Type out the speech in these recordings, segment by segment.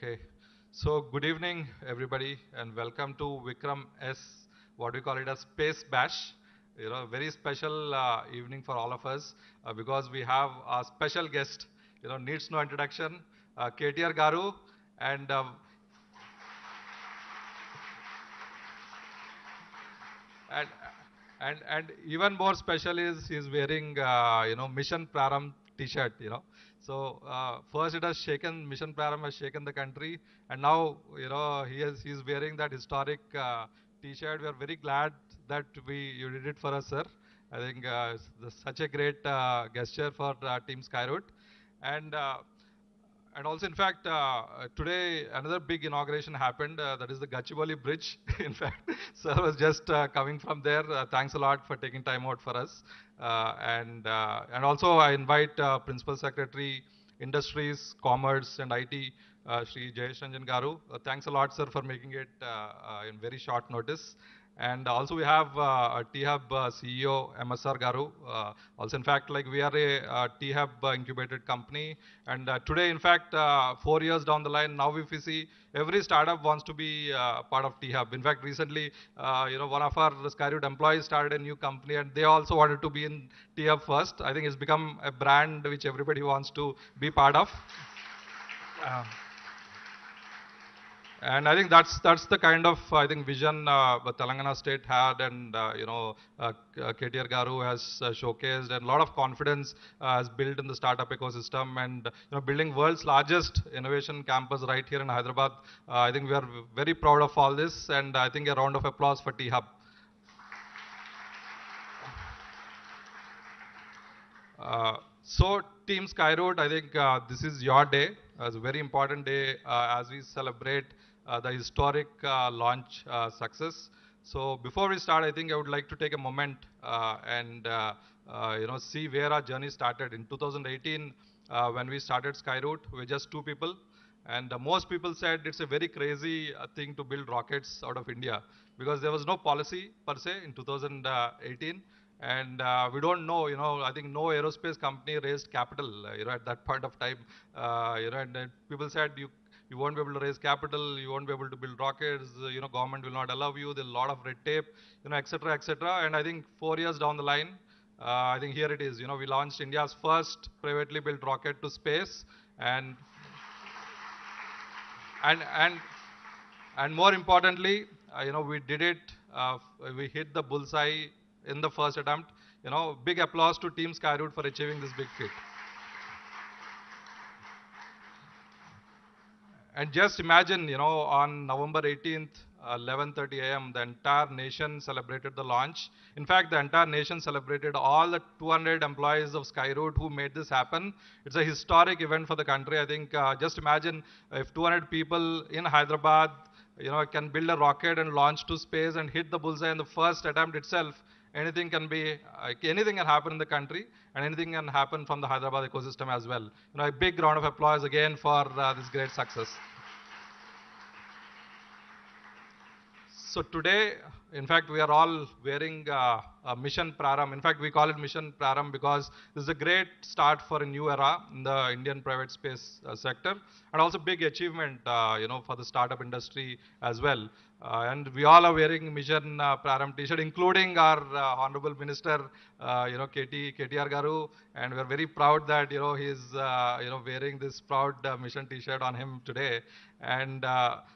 Okay. So good evening, everybody, and welcome to Vikram S, what we call it as Space Bash. Very special evening for all of us because we have a special guest, needs no introduction, KTR Garu, and and and even more special is he's wearing Mission Praram T-shirt. So first it has shaken Mission Praram has shaken the country, and now he's wearing that historic T-shirt. We are very glad that you did it for us, sir. I think such a great gesture for Team Skyroot, and. And also, in fact, today another big inauguration happened. That is the Gachibowli Bridge. In fact, sir was just coming from there. Thanks a lot for taking time out for us. And also I invite Principal Secretary, Industries, Commerce, and IT, Shri Jayesh Ranjan Garu. Thanks a lot, sir, for making it in very short notice. And also we have T-Hub CEO MSR Garu. Also, in fact, like we are a T-Hub incubated company. And today, in fact, 4 years down the line, now if we see every startup wants to be part of T-Hub. In fact, recently, one of our Skyroot employees started a new company and they also wanted to be in T-Hub first. I think it's become a brand which everybody wants to be part of. Uh, And I think that's the kind of I think vision the Telangana state had, and KTR Garu has showcased, and a lot of confidence has built in the startup ecosystem, and building world's largest innovation campus right here in Hyderabad. I think we are very proud of all this, and I think a round of applause for T Hub. So, Team Skyroot, I think this is your day. It's a very important day as we celebrate the historic launch success. So, before we start, I think I would like to take a moment and see where our journey started. In 2018, when we started Skyroot, we were just two people. And most people said it's a very crazy thing to build rockets out of India because there was no policy per se in 2018. And we don't know, I think no aerospace company raised capital, at that point of time. And then people said you won't be able to raise capital, you won't be able to build rockets, government will not allow you, there's a lot of red tape, et cetera, et cetera. And I think 4 years down the line, I think here it is, we launched India's first privately built rocket to space, and and and and more importantly, we did it. We hit the bullseye in the first attempt. Big applause to Team Skyroot for achieving this big feat. And just imagine, on November 18th, 11:30 a.m., the entire nation celebrated the launch. In fact, the entire nation celebrated all the 200 employees of Skyroot who made this happen. It's a historic event for the country. I think just imagine if 200 people in Hyderabad, can build a rocket and launch to space and hit the bullseye in the first attempt itself. Anything can happen in the country, and anything can happen from the Hyderabad ecosystem as well. A big round of applause again for this great success. So today, in fact, we are all wearing Mission Praram. In fact, we call it Mission Praram because this is a great start for a new era in the Indian private space sector, and also big achievement, for the startup industry as well. And we all are wearing Mission Praram T-shirt, including our Honorable Minister, KTR Garu, and we're very proud that he's wearing this proud Mission T-shirt on him today. And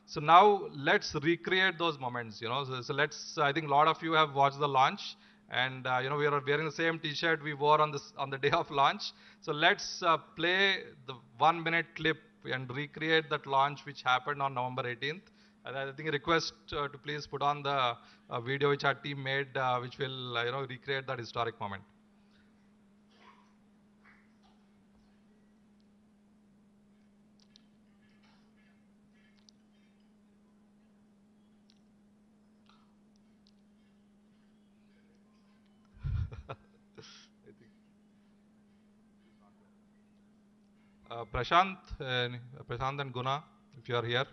so now let's recreate those moments. So let's. I think a lot of you have watched the launch, and we are wearing the same T-shirt we wore on the day of launch. So let's play the 1 minute clip and recreate that launch which happened on November 18th. And I think a request to please put on the video which our team made, which will recreate that historic moment. I think. Prashant and Guna, if you are here.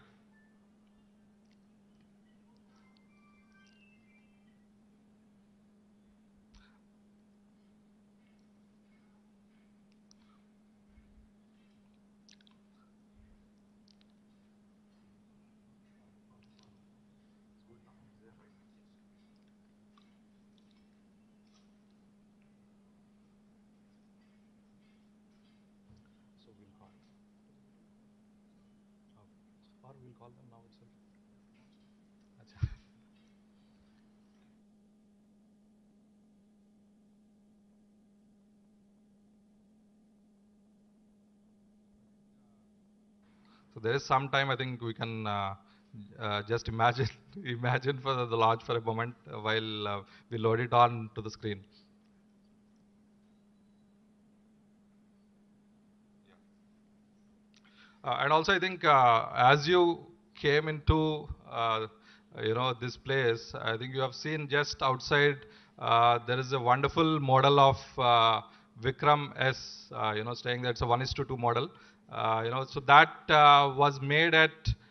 or we'll call them now itself. Acha. So there is some time I think we can just imagine imagine for the launch for a moment while we load it on to the screen. And also, I think as you came into this place, I think you have seen just outside there is a wonderful model of Vikram S. Saying that it's a 1:2 model. So that was made at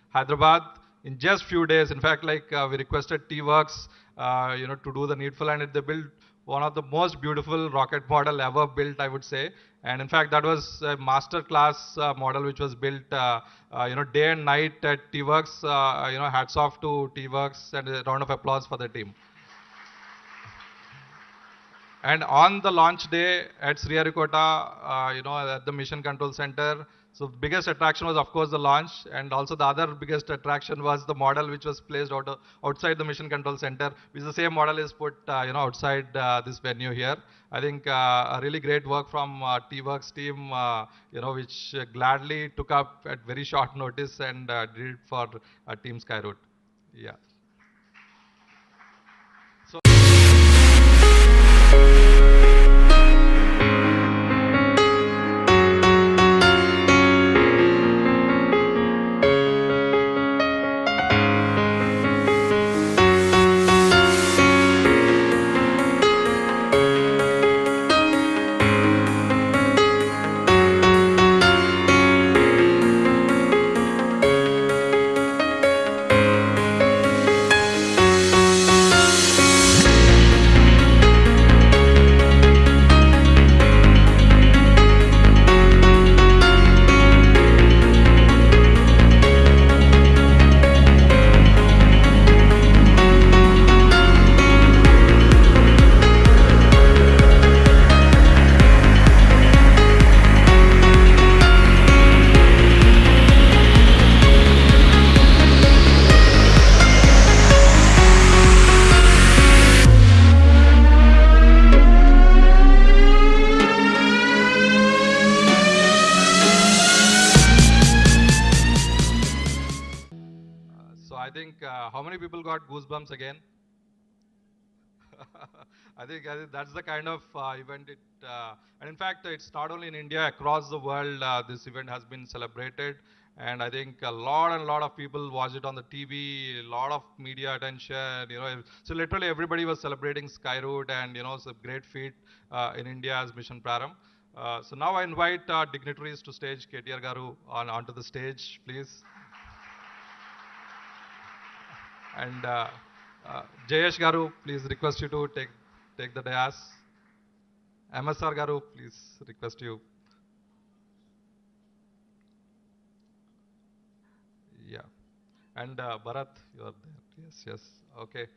Hyderabad in just few days. In fact, like we requested T-Works, to do the needful, and they built one of the most beautiful rocket model ever built, I would say. And in fact, that was a master class model which was built, day and night at T-Works. Hats off to T-Works and a round of applause for the team. And on the launch day at Sriharikota, at the Mission Control Center, so the biggest attraction was, of course, the launch, and also the other biggest attraction was the model which was placed outside the Mission Control Center, which the same model is put, outside this venue here. I think a really great work from T-Works team, which gladly took up at very short notice and did it for Team Skyroot. Yeah. So. So I think how many people got goosebumps again? I think that's the kind of event and in fact, it's not only in India, across the world, this event has been celebrated. And I think a lot and lot of people watched it on the TV, a lot of media attention, So literally everybody was celebrating Skyroot and, it's a great feat in India as Mission Praram. So now I invite dignitaries to stage. KTR Garu onto the stage, please. And Jayesh Garu, please request you to take the dais. MSR Garu, please request you. Yeah. And Bharat, you are there. Yes, yes. Okay.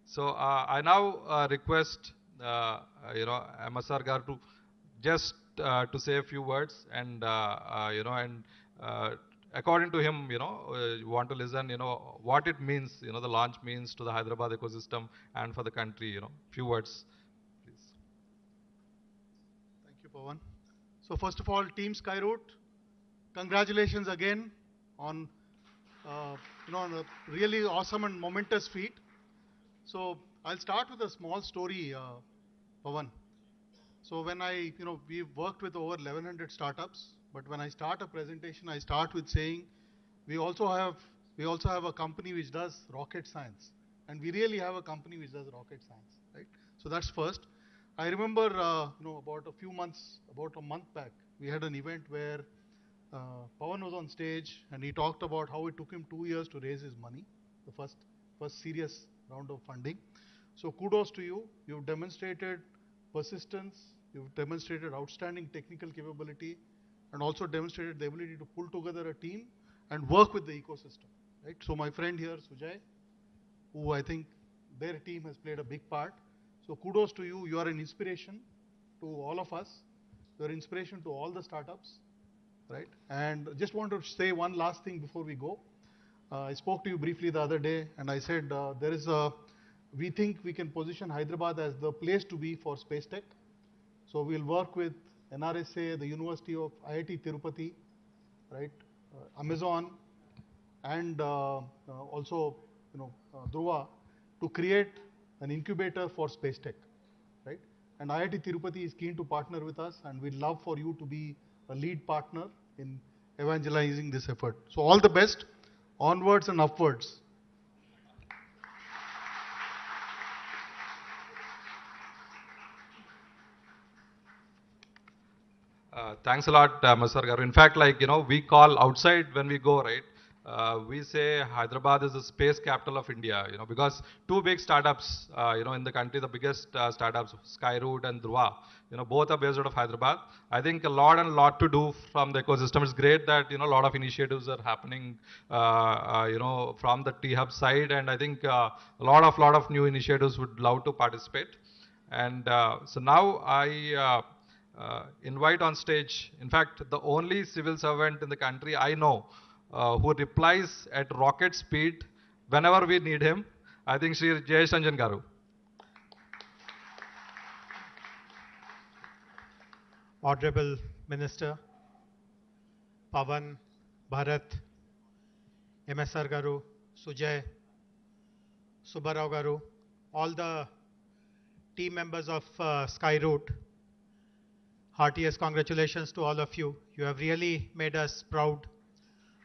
So I now request MSR Garu to just to say a few words, and according to him, you want to listen, what it means, the launch means to the Hyderabad ecosystem and for the country, few words, please. Thank you, Pawan. So first of all, Team Skyroot, congratulations again on, on a really awesome and momentous feat. So I'll start with a small story, Pawan. So when we've worked with over 1100 startups, but when I start a presentation, I start with saying we also have a company which does rocket science, and we really have a company which does rocket science, right? So that's first. I remember, about a month back, we had an event where Pawan was on stage, and he talked about how it took him 2 years to raise his money, the first serious round of funding. So kudos to you. You've demonstrated persistence, you've demonstrated outstanding technical capability, and also demonstrated the ability to pull together a team and work with the ecosystem, right? So my friend here, Sujay, who I think their team has played a big part. So kudos to you. You are an inspiration to all of us. You are an inspiration to all the startups, right? And just want to say one last thing before we go. I spoke to you briefly the other day, and I said we think we can position Hyderabad as the place to be for space tech. So we'll work with NRSA, the University of IIT Tirupati, right, Amazon, and also Dhruva to create an incubator for space tech, right? And IIT Tirupati is keen to partner with us, and we'd love for you to be a lead partner in evangelizing this effort. So all the best, onwards and upwards. Thanks a lot, Mr. Garu. In fact, like, we call outside when we go, right? We say Hyderabad is the space capital of India, because two big startups, in the country, the biggest startups, Skyroot and Dhruva, both are based out of Hyderabad. I think a lot to do from the ecosystem. It's great that, a lot of initiatives are happening, from the T-Hub side. And I think a lot of new initiatives would love to participate. And so now I invite on stage, in fact, the only civil servant in the country I know who replies at rocket speed whenever we need him. I think Shri Jayesh Ranjan Garu. Honorable Minister, Pavan, Bharat, MSR Garu, Sujay, Subbarao Garu, all the team members of Skyroot, heartiest congratulations to all of you. You have really made us proud,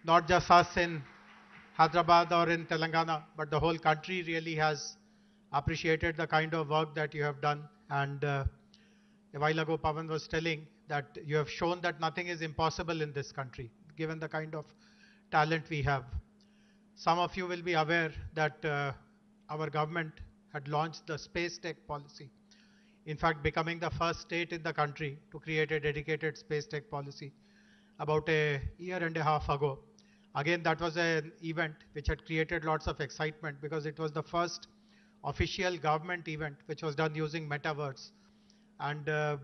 not just us in Hyderabad or in Telangana, but the whole country really has appreciated the kind of work that you have done. And a while ago, Pavan was telling that you have shown that nothing is impossible in this country, given the kind of talent we have. Some of you will be aware that our government had launched the space tech policy. In fact, becoming the first state in the country to create a dedicated space tech policy about a year and a half ago. Again, that was an event which had created lots of excitement because it was the first official government event which was done using metaverse. And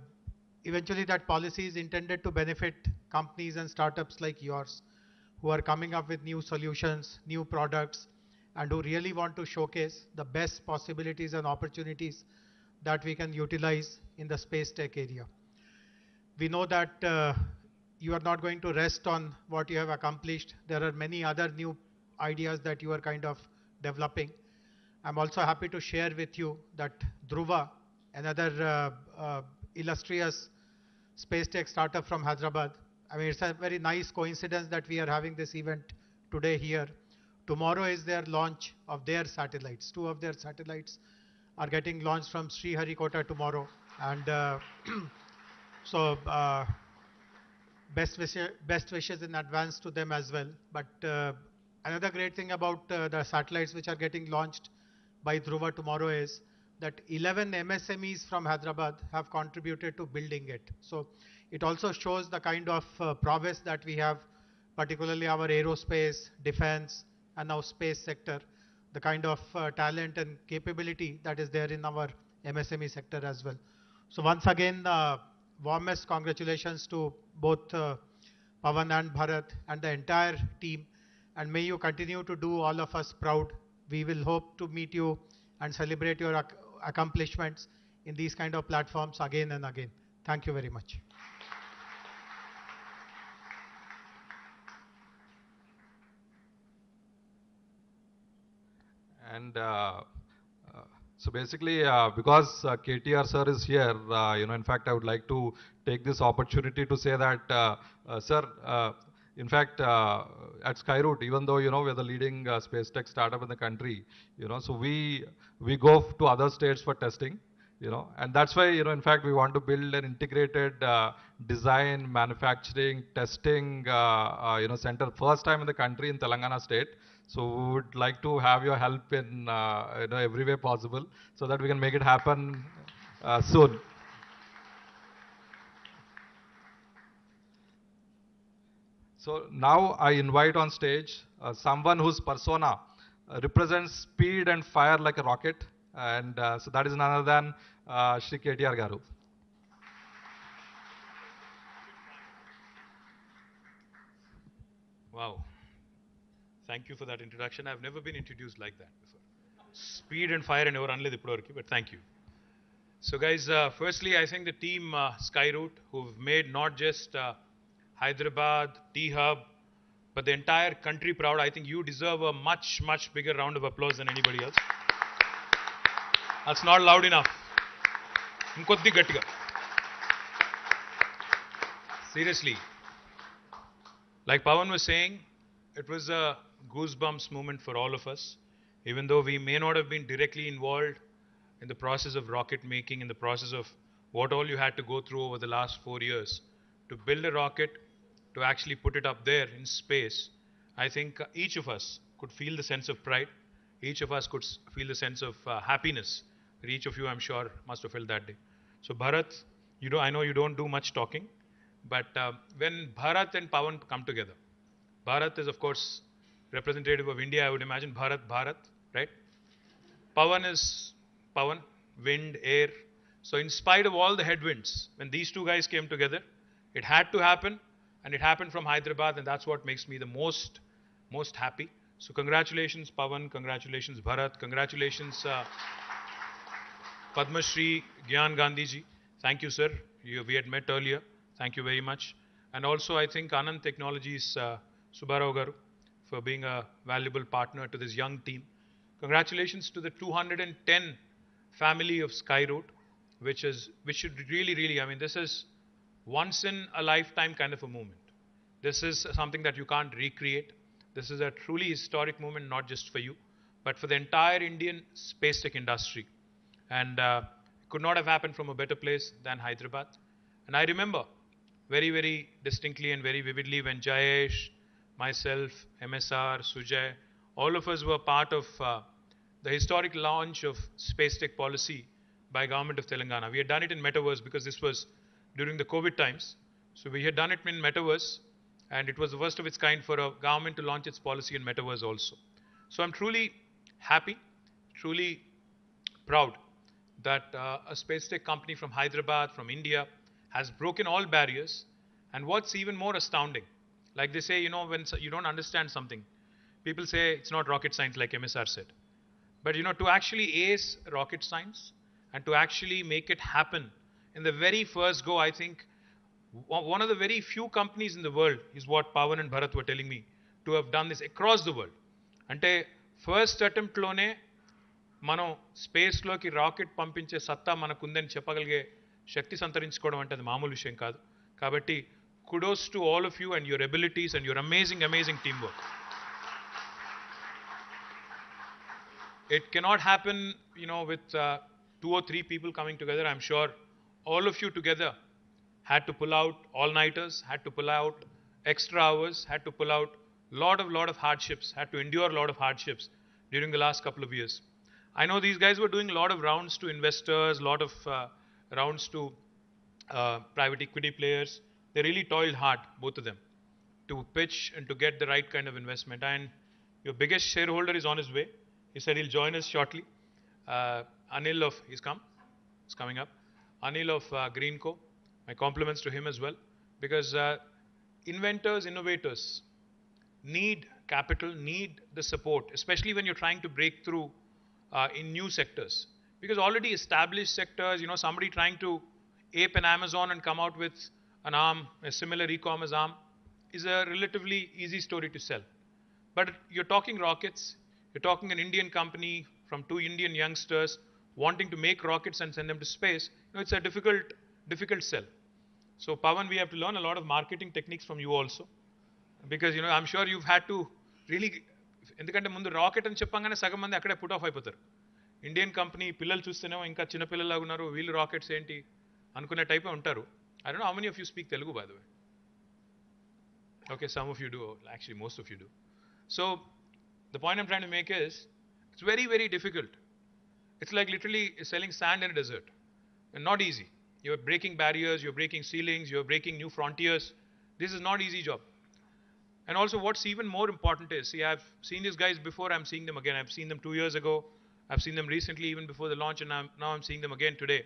eventually that policy is intended to benefit companies and startups like yours who are coming up with new solutions, new products, and who really want to showcase the best possibilities and opportunities that we can utilize in the space tech area. We know that you are not going to rest on what you have accomplished. There are many other new ideas that you are kind of developing. I'm also happy to share with you that Dhruva, another illustrious space tech startup from Hyderabad, I mean, it's a very nice coincidence that we are having this event today here. Tomorrow is their launch of their satellites. 2 of their satellites are getting launched from Sriharikota tomorrow. And so best wishes in advance to them as well. But another great thing about the satellites which are getting launched by Dhruva tomorrow is that 11 MSMEs from Hyderabad have contributed to building it. So it also shows the kind of prowess that we have, particularly our aerospace, defense, and now space sector, the kind of talent and capability that is there in our MSME sector as well. So once again, warmest congratulations to both Pavan and Bharat and the entire team. And may you continue to do all of us proud. We will hope to meet you and celebrate your accomplishments in these kind of platforms again and again. Thank you very much. And so basically, because KTR sir is here, in fact, I would like to take this opportunity to say that, sir, in fact, at Skyroot, even though, we're the leading space tech startup in the country, so we go to other states for testing, and that's why, in fact, we want to build an integrated design, manufacturing, testing, center, first time in the country in Telangana state. So we would like to have your help in every way possible so that we can make it happen soon. So now I invite on stage someone whose persona represents speed and fire like a rocket, and so that is none other than Shri KTR Garu. Wow. Thank you for that introduction. I've never been introduced like that before. Speed and fire and over unledu ippudu but thank you. So guys, firstly, I think the team Skyroot, who've made not just Hyderabad, T-Hub, but the entire country proud. I think you deserve a much, much bigger round of applause than anybody else. That's not loud enough. Inkoddi gattiga. Seriously. Like Pawan was saying, it was a goosebumps moment for all of us. Even though we may not have been directly involved in the process of rocket making, in the process of what all you had to go through over the last 4 years to build a rocket, to actually put it up there in space, I think each of us could feel the sense of pride. Each of us could feel the sense of happiness. Each of you, I'm sure, must have felt that day. So Bharat, I know you don't do much talking, but when Bharat and Pawan come together, Bharat is, of course, representative of India. I would imagine Bharat, right? Pawan is Pawan, wind, air. So in spite of all the headwinds, when these two guys came together, it had to happen, and it happened from Hyderabad, and that's what makes me the most happy. So congratulations, Pawan. Congratulations, Bharat. Congratulations, Padma Shri Gyan Gandhi ji. Thank you, sir. We had met earlier. Thank you very much. And also, I think Anand Technologies, Subbarao Garu, for being a valuable partner to this young team. Congratulations to the 210 family of Skyroot, which should really, I mean, this is once in a lifetime kind of a moment. This is something that you can't recreate. This is a truly historic moment, not just for you, but for the entire Indian space tech industry. And could not have happened from a better place than Hyderabad. And I remember very, very distinctly and very vividly when Jayesh, myself, MSR, Sujay, all of us were part of the historic launch of space tech policy by Government of Telangana. We had done it in Metaverse because this was during the COVID times. So we had done it in Metaverse, and it was the first of its kind for a government to launch its policy in Metaverse also. So I'm truly happy, truly proud that a space tech company from Hyderabad, from India, has broken all barriers. And what's even more astounding, like they say, when you don't understand something, people say it's not rocket science, like MSR said. But to actually ace rocket science and to actually make it happen in the very first go, I think one of the very few companies in the world is what Pawan and Bharat were telling me, to have done this across the world. Ante first attempt lone మనం స్పేస్లోకి rocket పంపించే సత్తా మనకుందని చెప్పగలిగే శక్తి సంతరించుకోవడం అంటే అది మామూలు విషయం కాదు. కాబట్టి kudos to all of you and your abilities and your amazing teamwork. It cannot happen, with 2 or 3 people coming together. I'm sure all of you together had to pull out all-nighters, had to pull out extra hours, had to pull out lot of hardships, had to endure a lot of hardships during the last couple of years. I know these guys were doing a lot of rounds to investors, lot of rounds to private equity players. They really toiled hard, both of them, to pitch and to get the right kind of investment. And your biggest shareholder is on his way. He said he'll join us shortly. Anil he's coming up. Anil of Greenco. My compliments to him as well. Because inventors, innovators need capital, need the support, especially when you're trying to break through in new sectors. Because already established sectors, somebody trying to ape an Amazon and come out with an arm, a similar e-commerce arm, is a relatively easy story to sell. But you're talking rockets, you're talking an Indian company from 2 Indian youngsters wanting to make rockets and send them to space. It's a difficult sell. So Pawan, we have to learn a lot of marketing techniques from you also. Because, I'm sure you've had to really, ఎందుకంటే ముందు rocket అని చెప్పగానే సగం మంది అక్కడే put off అయిపోతారు. Indian company పిల్లలు చూస్తేనేమో ఇంకా చిన్నపిల్లలాగా ఉన్నారు, వీళ్ళు రాకెట్స్ ఏంటి అనుకునే టైపే ఉంటారు. I don't know how many of you speak Telugu, by the way. Okay, some of you do. Actually, most of you do. So the point I'm trying to make is, it's very, very difficult. It's like literally selling sand in a desert. And not easy. You're breaking barriers, you're breaking ceilings, you're breaking new frontiers. This is not easy job. And also what's even more important is, see, I've seen these guys before, I'm seeing them again. I've seen them 2 years ago. I've seen them recently, even before the launch, and now I'm seeing them again today.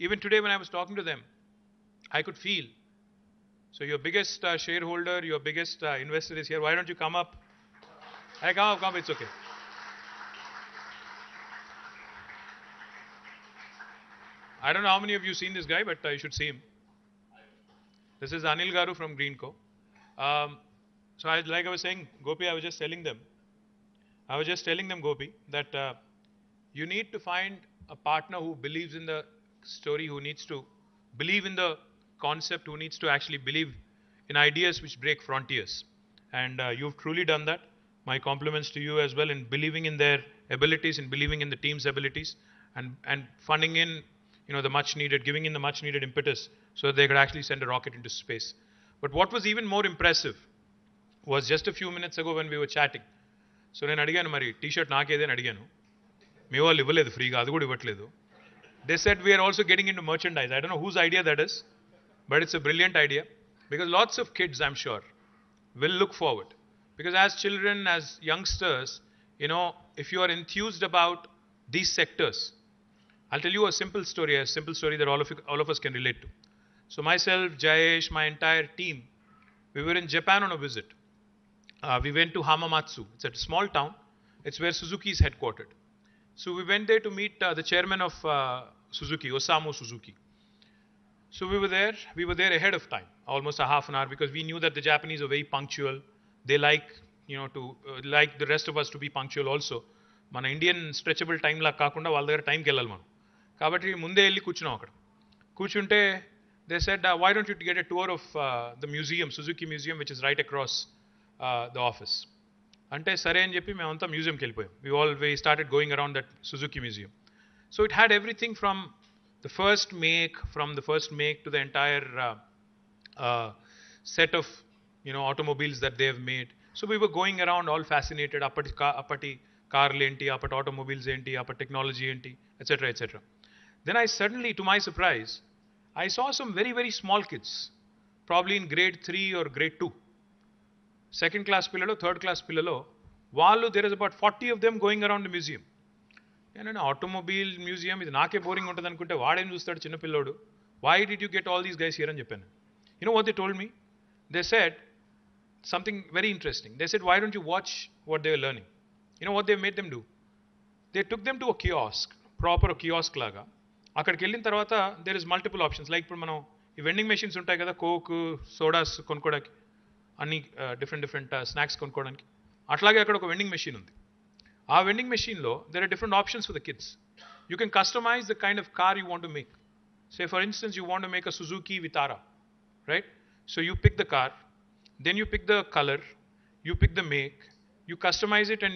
Even today when I was talking to them, I could feel. So your biggest shareholder, your biggest investor is here. Why don't you come up? Hey, come up, it's okay. I don't know how many of you seen this guy, but you should see him. This is Anil Garu from Greenco. So like I was saying, Gopi, I was just telling them, Gopi, that you need to find a partner who believes in the story, who needs to believe in the concept, who needs to actually believe in ideas which break frontiers. And you've truly done that. My compliments to you as well in believing in their abilities, in believing in the team's abilities, and funding in, the much needed, giving in the much needed impetus so that they could actually send a rocket into space. But what was even more impressive was just a few minutes ago when we were chatting. So నేను అడిగాను మరి T-shirt నాకేదే అని అడిగాను. మీ వాళ్ళు ఇవ్వలేదు ఫ్రీగా, అది కూడా ఇవ్వట్లేదు. They said we are also getting into merchandise. I don't know whose idea that is, but it's a brilliant idea because lots of kids, I'm sure, will look forward. Because as children, as youngsters, if you are enthused about these sectors, I'll tell you a simple story that all of us can relate to. So myself, Jayesh, my entire team, we were in Japan on a visit. We went to Hamamatsu. It's a small town. It's where Suzuki is headquartered. So we went there to meet the chairman of Suzuki, Osamu Suzuki. So we were there ahead of time, almost a half an hour, because we knew that the Japanese are very punctual. They like, like the rest of us to be punctual also. మన Indian stretchable time లా కాకుండా వాళ్ళ దగ్గర టైంకి వెళ్ళాలి మనం. కాబట్టి ముందే వెళ్ళి కూర్చున్నాం అక్కడ. కూర్చుంటే they said why don't you get a tour of the museum, Suzuki museum, which is right across the office. అంటే సరే అని చెప్పి మేమంతా మ్యూజియంకి వెళ్ళిపోయాం. we started going around that Suzuki museum. So it had everything from the first make to the entire set of automobiles that they have made. So we were going around all fascinated. Appati కార్లు ఏంటి, అప్పటి automobiles ఏంటి, అప్పటి technology ఏంటి, etcetera etcetera. Then I suddenly, to my surprise, I saw some very, very small kids, probably in grade 3 or grade 2. Second class పిల్లలో, third class పిల్లలో, వాళ్ళు, there is about 40 of them going around the museum. నేను automobile museum ఇది నాకే boring ఉంటుంది అనుకుంటే వాడేం చూస్తాడు చిన్న పిల్లోడు. Why did you get all these guys here అని చెప్పాను. You know what they told me? They said something very interesting. They said, why don't you watch what they are learning? You know what they made them do? They took them to a kiosk, proper kiosk laga. అక్కడికి వెళ్ళిన తర్వాత there is multiple options. Like ఇప్పుడు మనం ఈ vending machines ఉంటాయి కదా, coke, sodas కొనుక్కోవడానికి, అన్ని డిఫరెంట్ స్నాక్స్ కొనుక్కోవడానికి. అట్లాగే అక్కడ ఒక వెండింగ్ మెషిన్ ఉంది. ఆ వెండింగ్ మెషిన్లో there are different options for the kids. You can customize the kind of car you want to make. Say for instance you want to make a Suzuki Vitara, right? So you pick the car, then you pick the color, you pick the make, you customize it, and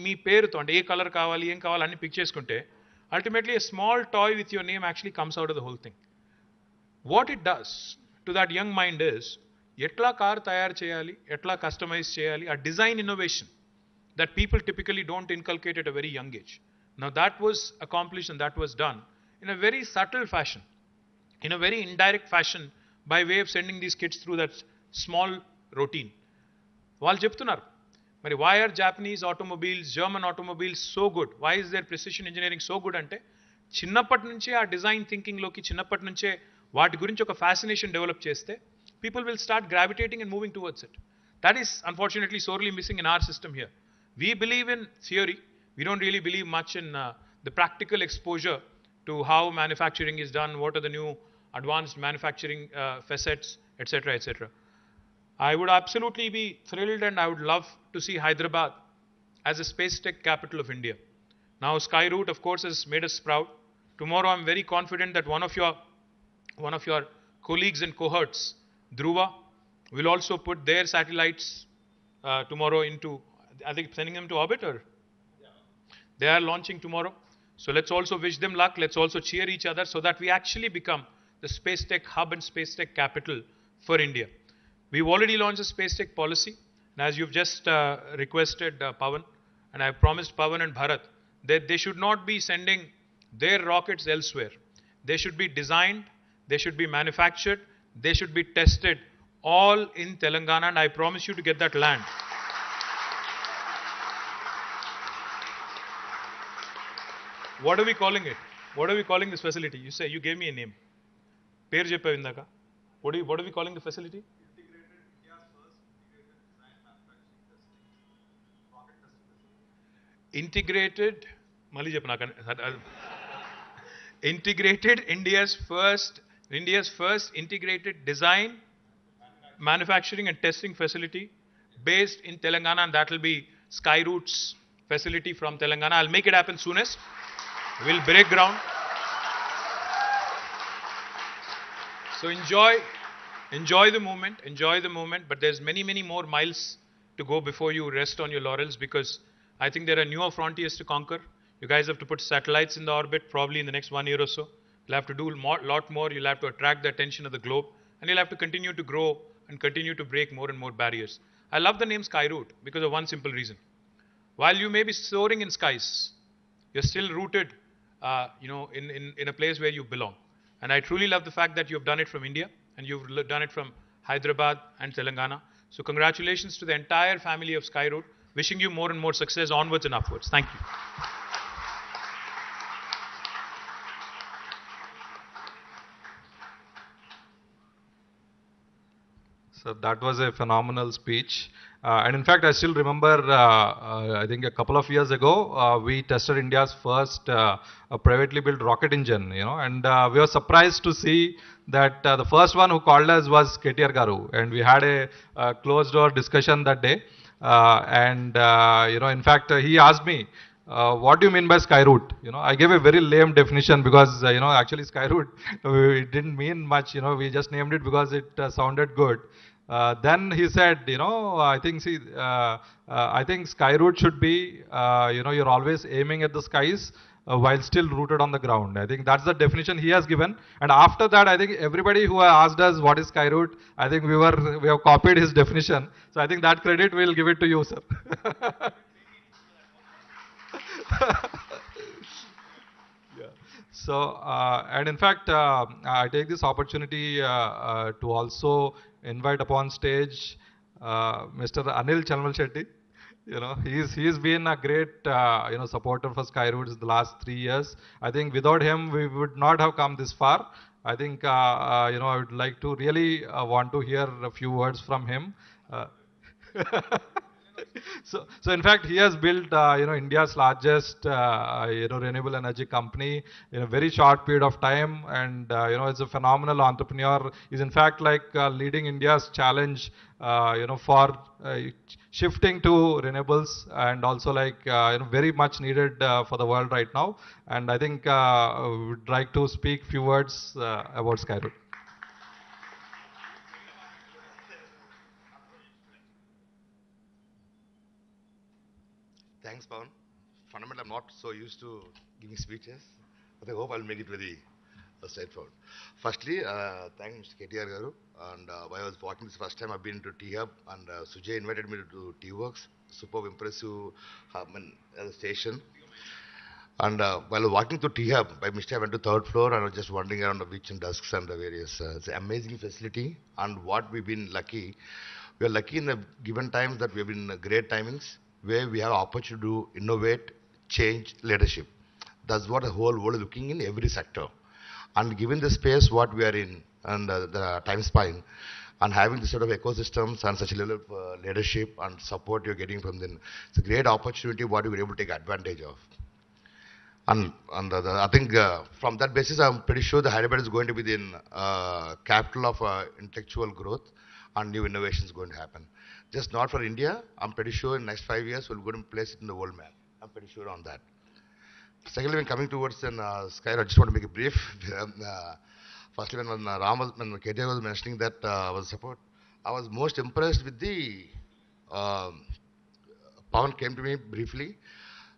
మీ పేరుతో అంటే ఏ colour కావాలి, ఏం కావాలి అన్ని pick చేసుకుంటే ultimately a small toy with your name actually comes out of the whole thing. What it does to that young mind is ఎట్లా car తయారు చేయాలి, ఎట్లా కస్టమైజ్ చేయాలి, ఆ design innovation that people typically don't inculcate at a very young age. Now that was accomplished and that was done in a very subtle fashion, in a very indirect fashion, by way of sending these kids through that small routine. వాళ్ళు చెప్తున్నారు మరి why are Japanese automobiles, German automobiles so good? Why is their precision engineering so good? అంటే చిన్నప్పటి నుంచే ఆ design థింకింగ్లోకి, చిన్నప్పటి నుంచే వాటి గురించి ఒక ఫ్యాసినేషన్ డెవలప్ చేస్తే people will start gravitating and moving towards it. That is unfortunately sorely missing in our system here. We believe in theory. We don't really believe much in the practical exposure to how manufacturing is done, what are the new advanced manufacturing facets, etc., etc. I would absolutely be thrilled and I would love to see Hyderabad as a space tech capital of India. Now Skyroot, of course, has made us proud. Tomorrow I'm very confident that one of your colleagues and cohorts, Dhruva, will also put their satellites tomorrow into, I think, sending them to orbit, or they are launching tomorrow. So let's also wish them luck. Let's also cheer each other so that we actually become the space tech hub and space tech capital for India. We've already launched a space tech policy, and as you've just requested Pavan, and I've promised Pavan and Bharat that they should not be sending their rockets elsewhere. They should be designed, they should be manufactured, they should be tested all in Telangana, and I promise you to get that land. What are we calling it? What are we calling this facility? You say, you gave me a name. పేరు చెప్పావు ఇందాక. What are we calling the facility? integrated, Mali Japna integrated India's first integrated design, manufacturing and testing facility based in Telangana, and that will be Skyroot's facility from Telangana. I'll make it happen soonest. We'll break ground. So enjoy the moment, but there's many more miles to go before you rest on your laurels, because I think there are newer frontiers to conquer. You guys have to put satellites in the orbit probably in the next 1 year or so. You'll have to do a lot more. You'll have to attract the attention of the globe, and you'll have to continue to grow and continue to break more and more barriers. I love the name Skyroot because of one simple reason. While you may be soaring in skies, you're still rooted, in a place where you belong. And I truly love the fact that you've done it from India and you've done it from Hyderabad and Telangana. So congratulations to the entire family of Skyroot. Wishing you more and more success onwards and upwards. Thank you. So that was a phenomenal speech. And in fact, I still remember, I think a couple of years ago, we tested India's first a privately built rocket engine, and we were surprised to see that the first one who called us was KTR Garu. And we had a closed door discussion that day. In fact, he asked me, what do you mean by Skyroot? I gave a very lame definition because, actually Skyroot, it didn't mean much, we just named it because it sounded good. Then he said, I think Skyroot should be, you're always aiming at the skies while still rooted on the ground. I think that's the definition he has given. And after that, I think everybody who asked us what is Skyroot, I think we have copied his definition. So I think that credit we'll give it to you, sir. Yeah. So, and in fact, I take this opportunity to also invite upon stage Mr. Anil Chalmal Shetty. He's been a great supporter for Skyroot the last 3 years. I think without him we would not have come this far. I think I would like to really want to hear a few words from him. So in fact, he has built, India's largest, renewable energy company in a very short period of time, and it's a phenomenal entrepreneur. He's in fact like leading India's challenge, for shifting to renewables, and also like very much needed for the world right now. And I think we would like to speak few words about Skyroot. Thanks, Pawan. Fundamentally, I'm not so used to giving speeches, but I hope I'll make it very straightforward. Firstly, thanks Mr. KTR Garu. And while I was walking this first time, I've been to T-Hub, and Sujay invited me to do T-Works. Superb, impressive station. And while walking to T-Hub, by mistake I went to third floor, and I was just wandering around the beach and desks and the various. It's an amazing facility, and what we've been lucky. We are lucky in the given times that we have been great timings, where we have opportunity to innovate, change, leadership. That's what the whole world is looking in every sector. And given the space what we are in and the time span, and having this sort of ecosystems and such a level of leadership and support you're getting from them, it's a great opportunity what we were able to take advantage of. And I think from that basis, I'm pretty sure the Hyderabad is going to be the capital of intellectual growth and new innovations going to happen. Just not for India. I'm pretty sure in the next 5 years, we're going to place it in the world map. I'm pretty sure on that. Secondly, when coming towards Skyroot, I just want to make it brief. Firstly, when KTR was mentioning that I was most impressed with the Pawan came to me briefly.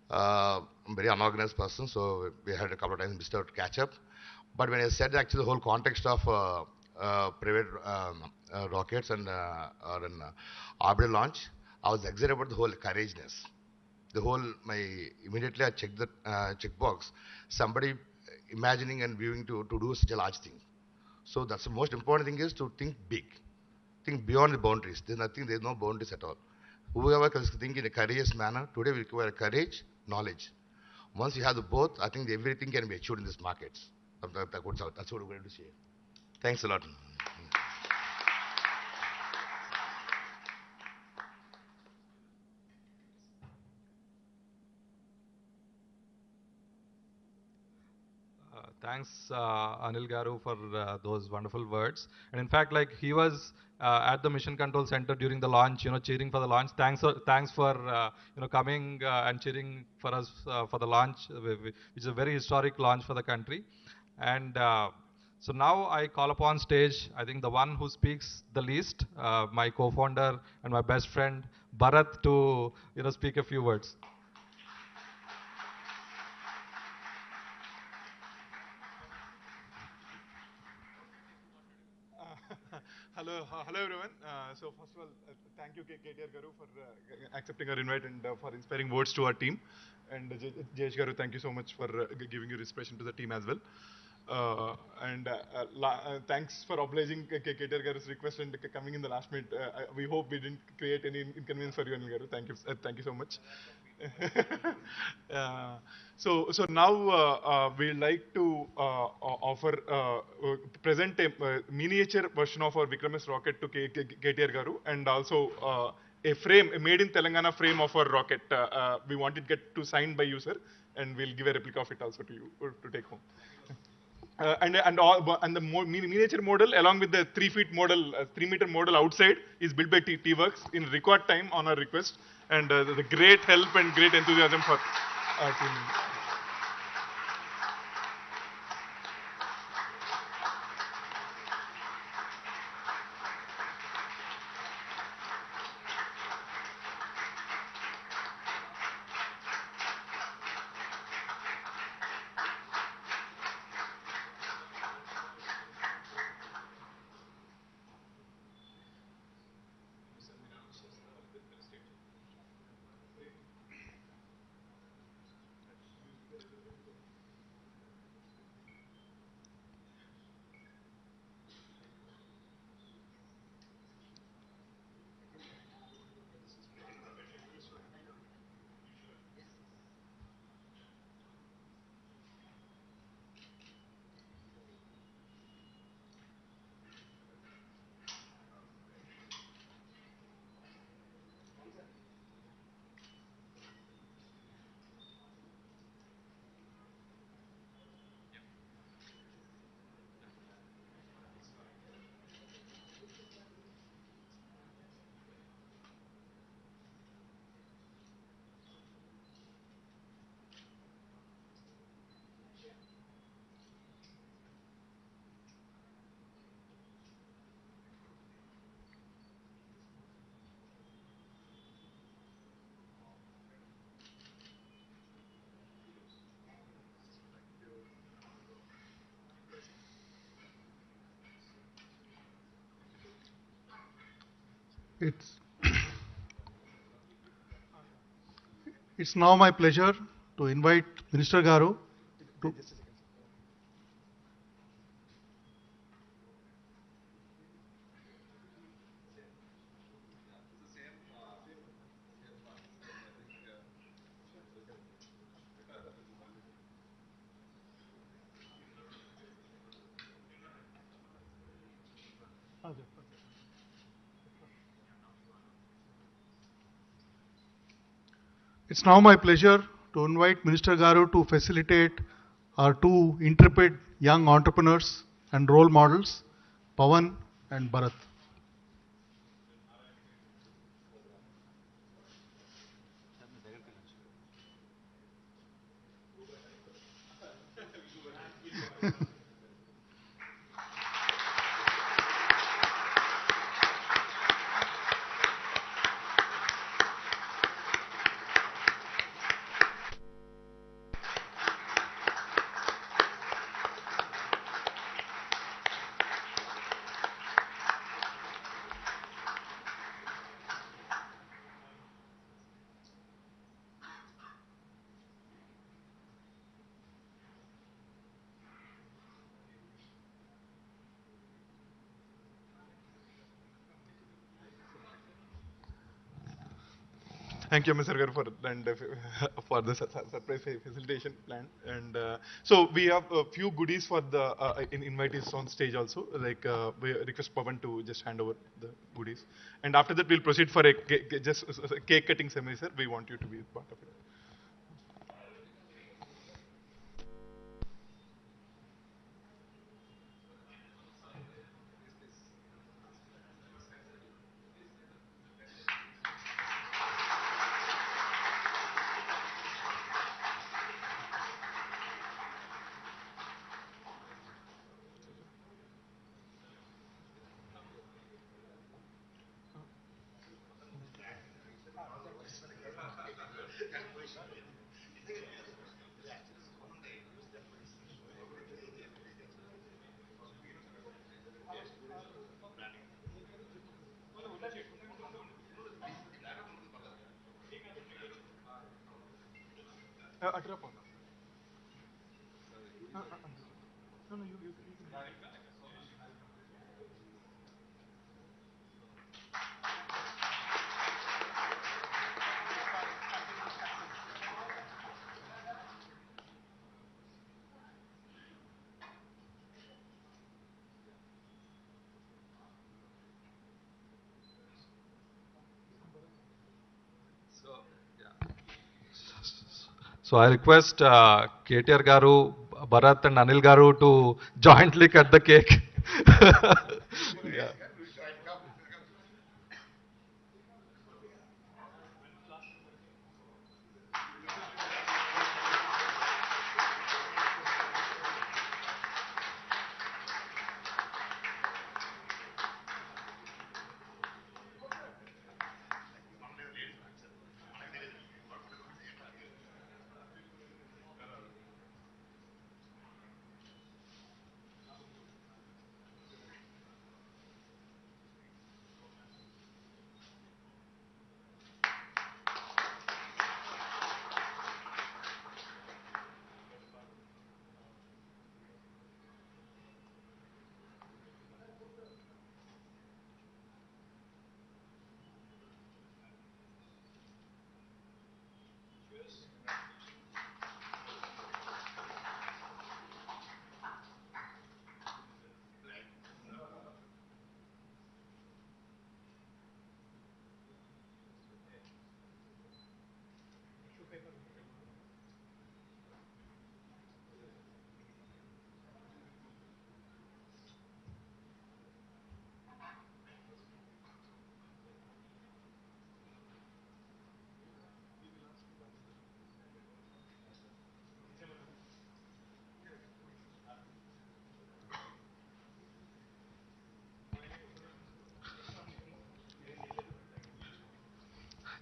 I'm a very unorganized person, so we had a couple of times missed out to catch up. But when I said actually the whole context of private rockets and or an orbital launch, I was excited about the whole courageousness. Immediately I checked the checkbox. Somebody imagining and viewing to do such a large thing. So that's the most important thing is to think big. Think beyond the boundaries. There's no boundaries at all. Whoever can think in a courageous manner, today we require courage, knowledge. Once you have the both, I think everything can be achieved in these markets. That's what we're going to say. Thanks a lot. Thanks, Anil Garu, for those wonderful words. And in fact, like he was at the Mission Control Center during the launch, cheering for the launch. Thanks for coming and cheering for us for the launch, which is a very historic launch for the country. And so now I call upon stage, I think the one who speaks the least, my co-founder and my best friend, Bharat, to speak a few words. Hello everyone. So first of all, thank you KTR Garu for accepting our invite and for inspiring words to our team. And Jesh Garu, thank you so much for giving your inspiration to the team as well. Thanks for obliging KTR Garu's request and coming in the last minute. We hope we didn't create any inconvenience for you, Anil Garu. Thank you so much. uh, so now we'd like to offer present a miniature version of our Vikramas rocket to KTR Garu, and also a frame, a made in Telangana frame of our rocket. We want it get to signed by you, sir, and we'll give a replica of it also to you to take home. And the miniature model along with the 3 feet model, 3 meter model outside is built by T-Works in record time on our request, and the great help and great enthusiasm for our team. It's it's now my pleasure to invite Minister Garu to. It's now my pleasure to invite Minister Garu to facilitate our two intrepid young entrepreneurs and role models, Pawan and Bharat. Thank you, Mr. Garu, for the surprise facilitation plan. And so we have a few goodies for the invitees on stage also. Like we request Pavan to just hand over the goodies. And after that, we'll proceed for a just cake cutting ceremony, sir. We want you to be part of it. So I request KTR Garu, Bharat and Anil Garu to jointly cut the cake. Yeah.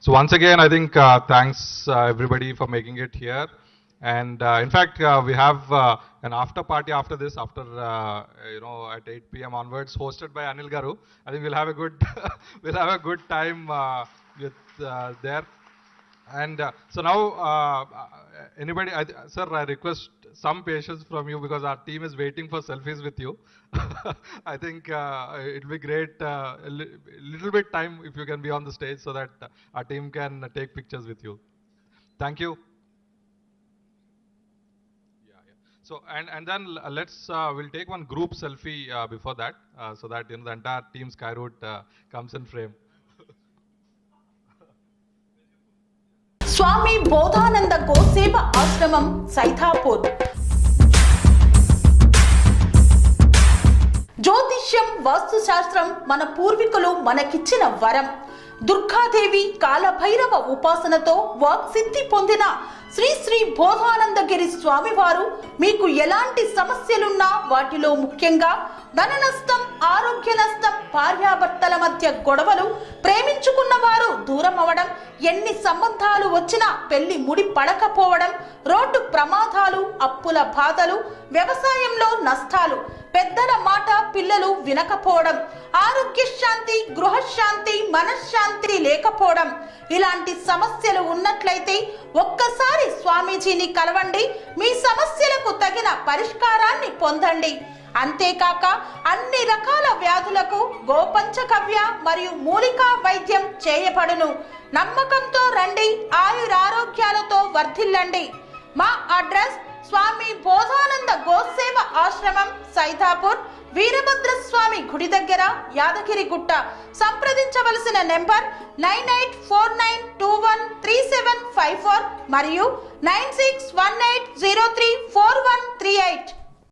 So once again, I think thanks everybody for making it here. And in fact, we have an after party after this, after at 8 p.m. onwards, hosted by Anil Garu. I think we'll have a good we'll have a good time with there. And so now, anybody, sir, I request some patience from you because our team is waiting for selfies with you. I think it'll be great, little bit time if you can be on the stage so that our team can take pictures with you. Thank you. Yeah, yeah. So and then let's we'll take one group selfie before that so that the entire team Skyroot comes in frame. స్వామి బోధానంద గోసేవ ఆశ్రమం సైథాపూర్. జ్యోతిష్యం, వాస్తుశాస్త్రం మన పూర్వీకులు మనకిచ్చిన వరం. దుర్గాదేవి, కాలభైరవ ఉపాసనతో వాక్సిద్ధి పొందిన శ్రీ శ్రీ బోధానందగిరి స్వామివారు మీకు ఎలాంటి సమస్యలున్నా, వాటిలో ముఖ్యంగా ధన నష్టం, ఆరోగ్య నష్టం, భార్యాభర్తల మధ్య గొడవలు, ప్రేమించుకున్న వారు దూరం అవడం, ఎన్ని సంబంధాలు వచ్చినా పెళ్లి ముడి పడకపోవడం, రోడ్డు ప్రమాదాలు, అప్పుల బాధలు, వ్యవసాయంలో నష్టాలు, పెద్దల మాట పిల్లలు వినకపోవడం, ఆరోగ్య శాంతి, గృహశాంతి, మనశ్శాంతి లేకపోవడం, ఇలాంటి సమస్యలు ఉన్నట్లయితే ఒక్కసారి స్వామీజీని కలవండి. మీ సమస్యలకు తగిన పరిష్కారాన్ని పొందండి. అంతేకాక అన్ని రకాల వ్యాధులకు గోపంచకవ్య మరియు మూలికా వైద్యం చేయబడును. నమ్మకంతో రండి, ఆయురారోగ్యాలతో వర్ధిల్లండి. మా అడ్రస్ స్వామి బోధానంద గోసేవ ఆశ్రమం, సైథాపూర్, వీరభద్రస్వామి గుడి దగ్గర, యాదగిరిగుట్ట. సంప్రదించవలసిన నెంబర్ 9849213754 మరియు 9618034138.